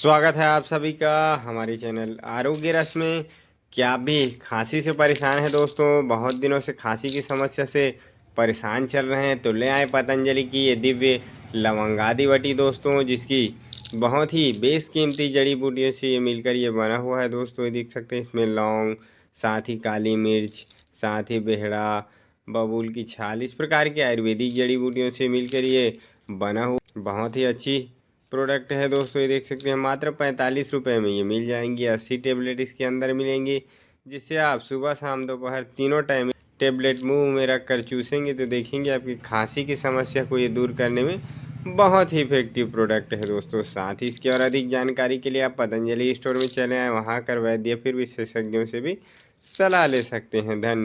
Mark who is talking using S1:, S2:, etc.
S1: स्वागत है आप सभी का हमारे चैनल आरोग्य रस में। क्या आप भी खांसी से परेशान हैं दोस्तों? बहुत दिनों से खांसी की समस्या से परेशान चल रहे हैं तो ले आए पतंजलि की ये दिव्य लवंगादी वटी दोस्तों, जिसकी बहुत ही बेशकीमती जड़ी बूटियों से ये मिलकर ये बना हुआ है दोस्तों। ये देख सकते हैं, इसमें लौंग, साथ ही काली मिर्च, साथ ही बेहड़ा, बबूल की छाल, इस प्रकार की आयुर्वेदिक जड़ी बूटियों से मिलकर ये बना हुआ बहुत ही अच्छी प्रोडक्ट है दोस्तों। ये देख सकते हैं, मात्र 45 रुपये में ये मिल जाएंगी। 80 टेबलेट इसके अंदर मिलेंगी, जिससे आप सुबह शाम दोपहर तीनों टाइम टेबलेट मुंह में रख कर चूसेंगे तो देखेंगे आपकी खांसी की समस्या को ये दूर करने में बहुत ही इफेक्टिव प्रोडक्ट है दोस्तों। साथ ही इसकी और अधिक जानकारी के लिए आप पतंजलि स्टोर में चले आए, वहाँ कर वैद्य फिर विशेषज्ञों से भी सलाह ले सकते हैं। धन्यवाद।